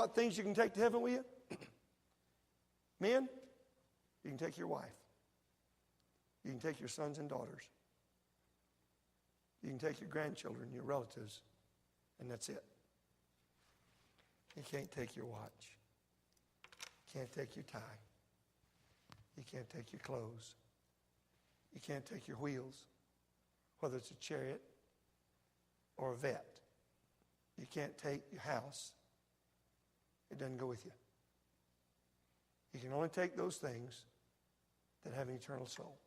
what things you can take to heaven with you? Men, you can take your wife. You can take your sons and daughters. You can take your grandchildren, your relatives, and that's it. You can't take your watch. You can't take your tie. You can't take your clothes. You can't take your wheels, whether it's a chariot or a vet. You can't take your house. It doesn't go with you. You can only take those things that have an eternal soul.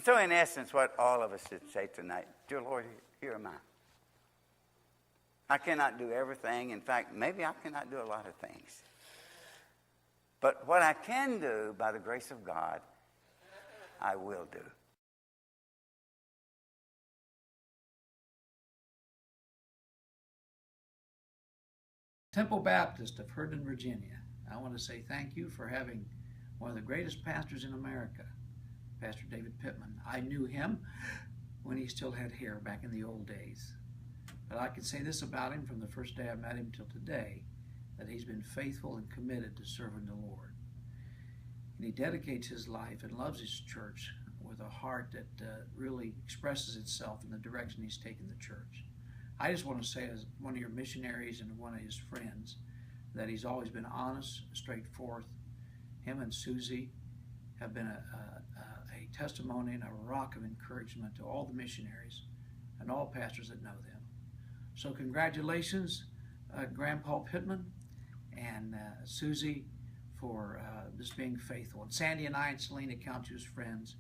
So in essence, what all of us should say tonight, dear Lord, here am I. I cannot do everything. In fact, maybe I cannot do a lot of things. But what I can do, by the grace of God, I will do. Temple Baptist of Herndon, Virginia. I want to say thank you for having one of the greatest pastors in America, Pastor David Pittman. I knew him when he still had hair back in the old days. But I can say this about him from the first day I met him till today, that he's been faithful and committed to serving the Lord. And he dedicates his life and loves his church with a heart that really expresses itself in the direction he's taken the church. I just want to say, as one of your missionaries and one of his friends, that he's always been honest, straightforward. Him and Susie have been a testimony and a rock of encouragement to all the missionaries and all pastors that know them. So congratulations, Grandpa Pittman and Susie, for just being faithful. And Sandy and I and Selena count you as friends,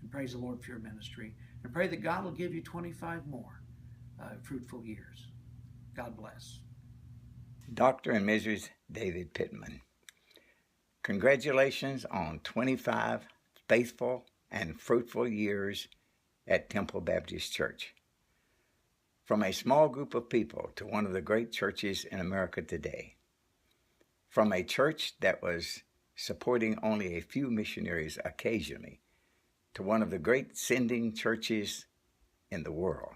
and praise the Lord for your ministry. And pray that God will give you 25 more fruitful years. God bless. Dr. and Mrs. David Pittman, congratulations on 25 faithful and fruitful years at Temple Baptist Church. From a small group of people to one of the great churches in America today. From a church that was supporting only a few missionaries occasionally to one of the great sending churches in the world.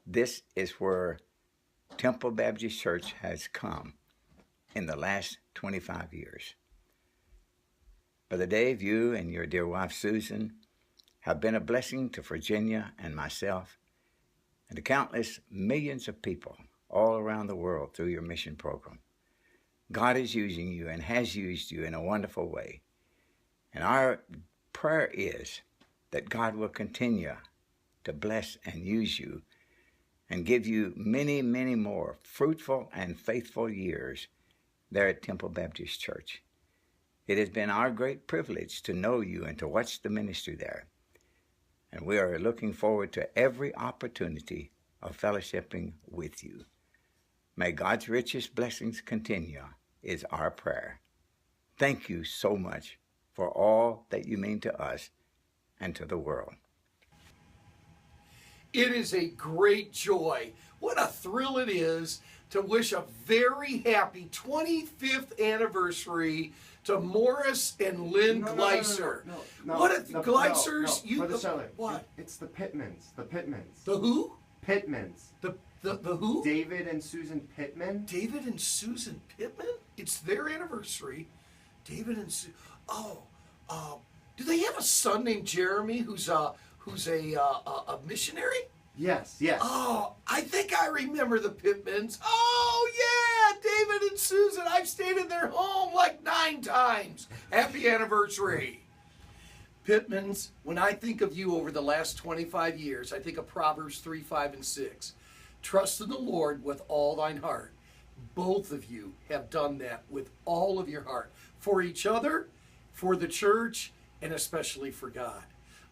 This is where Temple Baptist Church has come in the last 25 years. Brother Dave, you and your dear wife Susan have been a blessing to Virginia and myself and to countless millions of people all around the world through your mission program. God is using you and has used you in a wonderful way. And our prayer is that God will continue to bless and use you and give you many, many more fruitful and faithful years there at Temple Baptist Church. It has been our great privilege to know you and to watch the ministry there. And we are looking forward to every opportunity of fellowshipping with you. May God's richest blessings continue, is our prayer. Thank you so much for all that you mean to us and to the world. It is a great joy. What a thrill it is to wish a very happy 25th anniversary to Morris and Lynn Gleiser. No, what if Gleisers? No, Brother Seller, what? It's the Pittmans. The Pittmans. The who? Pittmans. The who? David and Susan Pittman. David and Susan Pittman? It's their anniversary. David and do they have a son named Jeremy who's a missionary? Yes. Oh, I think I remember the Pittmans. Oh, yeah, David and Susan. I've stayed in their home like 9 times. Happy anniversary. Pittmans, when I think of you over the last 25 years, I think of Proverbs 3, 5, and 6. Trust in the Lord with all thine heart. Both of you have done that with all of your heart. For each other, for the church, and especially for God.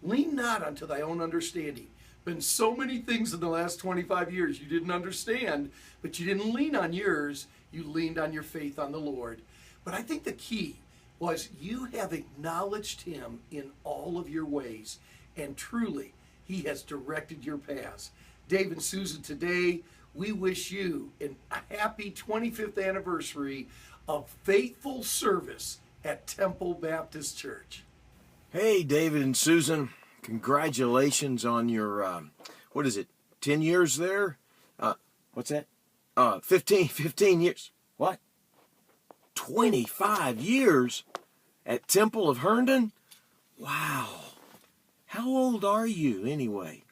Lean not unto thy own understanding. Been so many things in the last 25 years you didn't understand, but you didn't lean on yours. You leaned on your faith on the Lord. But I think the key was you have acknowledged him in all of your ways, and truly he has directed your paths. Dave and Susan, today we wish you a happy 25th anniversary of faithful service at Temple Baptist Church. Hey, David and Susan, congratulations on your, 10 years there? What's that? 15 years. What? 25 years at Temple of Herndon? Wow. How old are you anyway?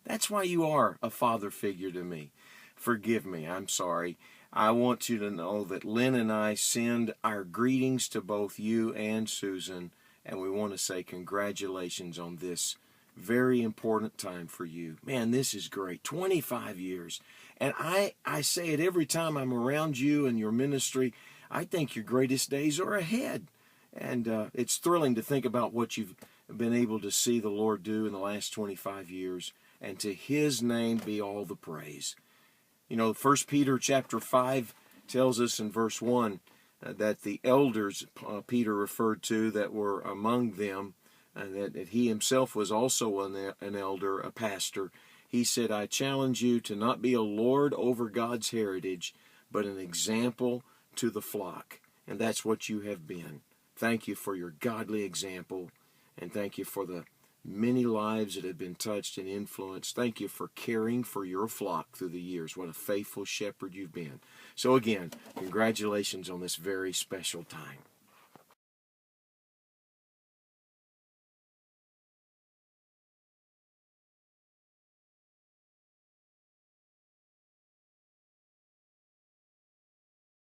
That's why you are a father figure to me. Forgive me, I'm sorry. I want you to know that Lynn and I send our greetings to both you and Susan, and we want to say congratulations on this very important time for you. Man, this is great. 25 years. And I say it every time I'm around you and your ministry. I think your greatest days are ahead. And it's thrilling to think about what you've been able to see the Lord do in the last 25 years. And to his name be all the praise. You know, 1 Peter chapter 5 tells us in verse 1 that the elders Peter referred to that were among them, and that he himself was also an elder, a pastor. He said, I challenge you to not be a lord over God's heritage, but an example to the flock. And that's what you have been. Thank you for your godly example, and thank you for the many lives that have been touched and influenced. Thank you for caring for your flock through the years. What a faithful shepherd you've been. So again, congratulations on this very special time.